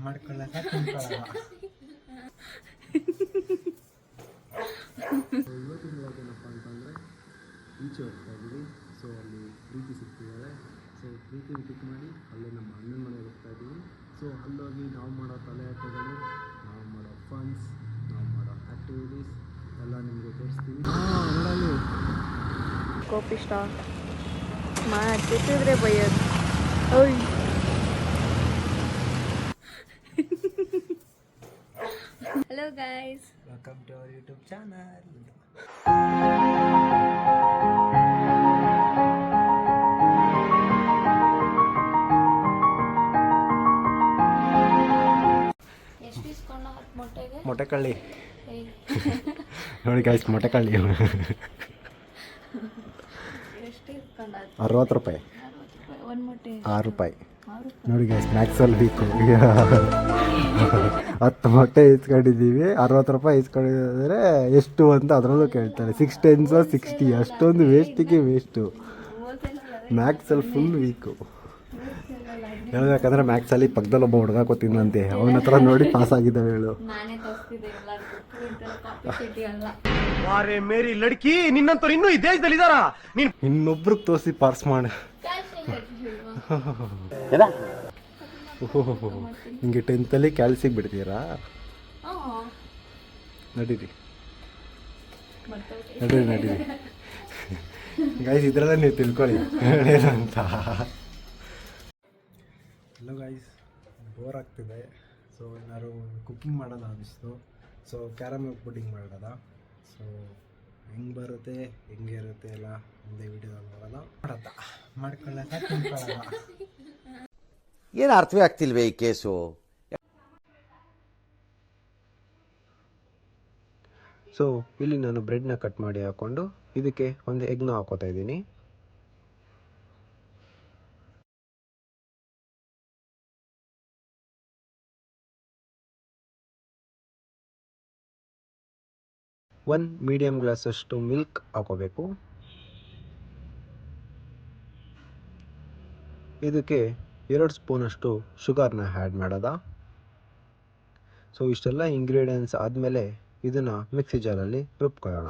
ಮಾಡ್ಕೊಳ್ಳೋಣ ತಿನ್ಕೊಳ್ಳೋಣ. ಇವತ್ತಿನ ಏನಪ್ಪ ಅಂತಂದರೆ ಈಚೆ ಹೋಗ್ತಾ ಇದ್ದೀವಿ. ಸೊ ಅಲ್ಲಿ ಪ್ರೀತಿ ಸಿಗ್ತಿದ್ದಾರೆ. ಸೊ ಪ್ರೀತಿನ ಪಿಕ್ ಮಾಡಿ ಅಲ್ಲೇ ನಮ್ಮ ಅಣ್ಣನ ಮನೆಗೆ ಹೋಗ್ತಾ ಇದ್ದೀವಿ. ಸೊ ಅಲ್ಲೋಗಿ ನಾವು ಮಾಡೋ ತಲೆಹರಟೆಗಳು, ನಾವು ಮಾಡೋ ಫನ್ಸ್, ನಾವು ಮಾಡೋ ಆ್ಯಕ್ಟಿವಿಟೀಸ್ ಎಲ್ಲ ನಿಮಗೆ ತೋರಿಸ್ತೀವಿ. ನೋಡಲ್ಲಿ ಕೋಪಿಷ್ಟ ಮಾಡ್ತಿದ್ರೆ ಬೈಯೋದು. ಓಯ್ hello guys, welcome to our YouTube channel. ಎಷ್ಟು ಇಸ್ಕೊಂಡ ಮೊಟ್ಟೆಗೆ? ಮೊಟ್ಟೆ ಕಳ್ಳಿ ನೋಡಿ ಗಾಯ್ಸ್, ಮೊಟ್ಟೆ ಕಳ್ಳಿ ಎಷ್ಟು ಇಸ್ಕೊಂಡ? 60 ರೂಪಾಯಿ. ಒಂದು ಮೊಟ್ಟೆ 6 ರೂಪಾಯಿ. ನೋಡಿ ಗೈಸ್, ಮ್ಯಾಕ್ಸಲ್ಲಿ ವೀಕು 10 ಮೊಟ್ಟೆ ಇಸ್ಕೊಂಡಿದ್ದೀವಿ. 60 ರೂಪಾಯಿ ಇಸ್ಕೊಂಡಿದ್ರೆ ಎಷ್ಟು ಅಂತ ಅದರಲ್ಲೂ ಕೇಳ್ತಾರೆ. 6 10s 60. ಅಷ್ಟೊಂದು ವೇಸ್ಟಿಗೆ ವೇಸ್ಟು. ಮ್ಯಾಕ್ಸಲ್ಲಿ ಫುಲ್ ವೀಕು. ಹೇಳ್ಬೇಕಂದ್ರೆ ಮ್ಯಾಕ್ಸಲ್ಲಿ ಪಕ್ಕದಲ್ಲಿ ಒಬ್ಬ ಹುಡುಗ ಕೂತಿದ್ದಂತೆ, ಅವನ ಹತ್ರ ನೋಡಿ ಪಾಸ್ ಆಗಿದ್ದಾವೆ ಹೇಳು. ವಾರೆ ಮೇರಿ ಲಡ್ಕಿ, ನಿನ್ನಂತವ್ರು ಇನ್ನೂ ಈ ದೇಶದಲ್ಲಿ ಇದಾರಾ? ನೀನು ಇನ್ನೊಬ್ರಿಗೆ ತೋರಿಸಿ ಪಾಸ್ ಮಾಡಿ. ನಿಮಗೆ 10th ಕ್ಯಾಲ್ಸಿಗೆ ಬಿಡ್ತೀರಾ? ನಡೀರಿ ನಡೀರಿ ನಡೀರಿ ಗೈಸ್, ಇದ್ರಲ್ಲ ನೀವು ತಿಳ್ಕೊಳ್ಳಿ ಅಂತ. ಹಲೋ ಗೈಸ್, ಬೋರ್ ಆಗ್ತಿದೆ. ಸೊ ಏನಾದ್ರು ಕುಕ್ಕಿಂಗ್ ಮಾಡೋಣ ಅನ್ನಿಸ್ತು. ಸೊ ಕ್ಯಾರಮೆಲ್ ಪುಡಿಂಗ್ ಮಾಡೋದ. ಸೊ ಹೆಂಗೆ ಬರುತ್ತೆ, ಹೆಂಗೆ ಇರುತ್ತೆ ಎಲ್ಲ ಒಂದೇ ವಿಡಿಯೋದಲ್ಲಿ ನೋಡೋಣ. ಮಾಡ್ಕೊಳ್ಳೋಣ ತಿನ್ಕೊಳ್ಳೋಣ. ಏನು ಅರ್ಥವೇ ಆಗ್ತಿಲ್ವೇ ಈ ಕೇಸು? ಸೊ ಇಲ್ಲಿ ನಾನು ಬ್ರೆಡ್ನ ಕಟ್ ಮಾಡಿ ಹಾಕ್ಕೊಂಡು ಇದಕ್ಕೆ ಒಂದು ಎಗ್ನ ಹಾಕೋತಾ ಇದ್ದೀನಿ. ಒಂದು ಮೀಡಿಯಮ್ ಗ್ಲಾಸಷ್ಟು ಮಿಲ್ಕ್ ಹಾಕೋಬೇಕು. ಇದಕ್ಕೆ 2 ಸ್ಪೂನಷ್ಟು ಶುಗರ್ನ ಆ್ಯಡ್ ಮಾಡೋದ. ಸೊ ಇಷ್ಟೆಲ್ಲ ಇಂಗ್ರೀಡಿಯೆಂಟ್ಸ್ ಆದಮೇಲೆ ಇದನ್ನು ಮಿಕ್ಸಿ ಜಾರಲ್ಲಿ ರುಬ್ಕೊಳ್ಳೋಣ.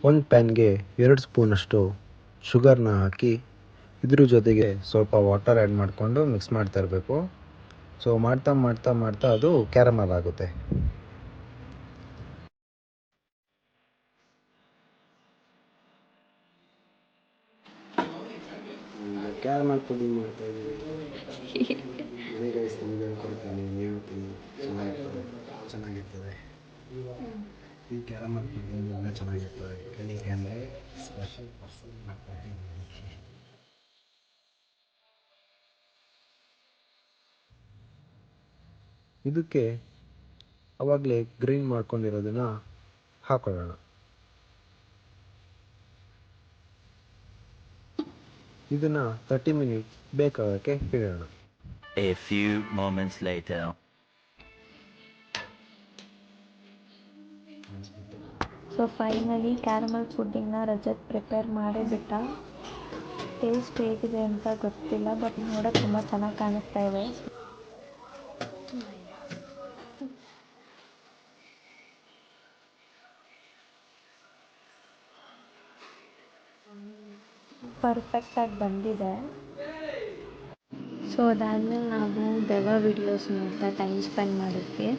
ಒಂದು ಪ್ಯಾನ್ಗೆ 2 ಸ್ಪೂನಷ್ಟು ಶುಗರ್ನ ಹಾಕಿ ಇದ್ರ ಜೊತೆಗೆ ಸ್ವಲ್ಪ ವಾಟರ್ ಆ್ಯಡ್ ಮಾಡಿಕೊಂಡು ಮಿಕ್ಸ್ ಮಾಡ್ತಾ ಇರಬೇಕು. ಸೊ ಮಾಡ್ತಾ ಮಾಡ್ತಾ ಮಾಡ್ತಾ ಅದು ಕ್ಯಾರಮಲ್ ಆಗುತ್ತೆ. ಕ್ಯಾರಮಲ್ ಪುಡಿ ಮಾಡ್ತಾ ಇದ್ದೀವಿ. ಗೈಸ್, ನಿಮಗೆ ಹೇಳ್ಕೊಡ್ತೀನಿ, ನೀವು ತಿನ್ನಿ, ಚೆನ್ನಾಗಿರ್ತದೆ. ಈ ಕ್ಯಾರಮಲ್ ಪುಡಿ ಎಲ್ಲ ಚೆನ್ನಾಗಿರ್ತದೆ. ಏನಕ್ಕೆ ಅಂದರೆ ಸ್ಪೆಷಲ್ ಪರ್ಸನ್ ಮಾಡ್ತಾರೆ. ಇದಕ್ಕೆ ಅವಾಗಲೇ ಗ್ರೈಂಡ್ ಮಾಡ್ಕೊಂಡಿರೋದನ್ನು ಹಾಕೊಳ್ಳೋಣ. ಇದನ್ನು 30 ಮಿನಿಟ್ಸ್ ಬೇಕಾಗೋಕ್ಕೆ ಇಡೋಣ. A few moments later. So finally caramel ಪುಡ್ಡಿಂಗ್ನ ರಜತ್ ಪ್ರಿಪೇರ್ ಮಾಡಿ ಬಿಟ್ಟ. ಟೇಸ್ಟ್ ಹೇಗಿದೆ ಅಂತ ಗೊತ್ತಿಲ್ಲ, ಬಟ್ ನೋಡೋಕೆ ತುಂಬ ಚೆನ್ನಾಗಿ ಕಾಣಿಸ್ತಾ ಇದೆ. ಪರ್ಫೆಕ್ಟಾಗಿ ಬಂದಿದೆ. ಸೊ ಅದಾದಮೇಲೆ ನಾವು ದೆವ್ವ ವಿಡಿಯೋಸ್ ನೋಡ್ತಾ ಟೈಮ್ ಸ್ಪೆಂಡ್ ಮಾಡಿದ್ವಿ.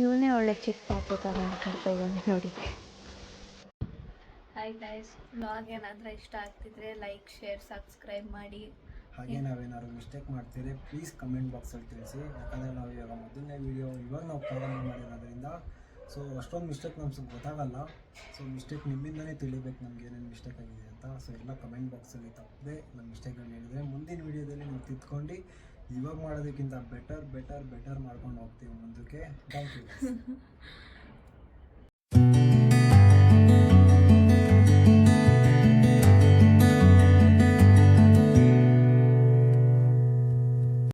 ಇವನೇ ಒಳ್ಳೆ ಚಿಕ್ಕ ಪಾಪು ಥರ ಆಡ್ತಾ ಇದ್ದಾನೆ ನೋಡಿ. ಹಾಯ್ ಗೈಸ್, ವ್ಲಾಗ್ ಏನಾದರೂ ಇಷ್ಟ ಆಗ್ತಿದ್ರೆ ಲೈಕ್, ಶೇರ್, ಸಬ್ಸ್ಕ್ರೈಬ್ ಮಾಡಿ. ಹಾಗೆ ನಾವೇನಾದ್ರು ಮಿಸ್ಟೇಕ್ ಮಾಡ್ತೀರಿ ಪ್ಲೀಸ್ ಕಮೆಂಟ್ ಬಾಕ್ಸಲ್ಲಿ ತಿಳಿಸಿ. ಯಾಕಂದರೆ ನಾವು ಇವಾಗ ಮೊದಲನೇ ವೀಡಿಯೋ ಇವಾಗ ನಾವು ಪ್ರಾರಂಭ ಮಾಡಿರೋದ್ರಿಂದ ಸೊ ಅಷ್ಟೊಂದು ಮಿಸ್ಟೇಕ್ ನಮ್ಗೆ ಗೊತ್ತಾಗಲ್ಲ. ಸೊ ಮಿಸ್ಟೇಕ್ ನಿಮ್ಮಿಂದಲೇ ತಿಳಿಬೇಕು ನಮ್ಗೆ ಏನೇನು ಮಿಸ್ಟೇಕ್ ಆಗಿದೆ ಅಂತ. ಸೊ ಎಲ್ಲ ಕಮೆಂಟ್ ಬಾಕ್ಸಲ್ಲಿ ತಪ್ಪದೆ ನಮ್ಮ ಮಿಸ್ಟೇಕ್ಗಳನ್ನ ಹೇಳಿದರೆ ಮುಂದಿನ ವೀಡಿಯೋದಲ್ಲಿ ನೀವು ತಿದ್ಕೊಂಡು ಇವಾಗ ಮಾಡೋದಕ್ಕಿಂತ ಬೆಟರ್ ಮಾಡ್ಕೊಂಡು ಹೋಗ್ತೀವಿ ಮುಂದಕ್ಕೆ. Thank you.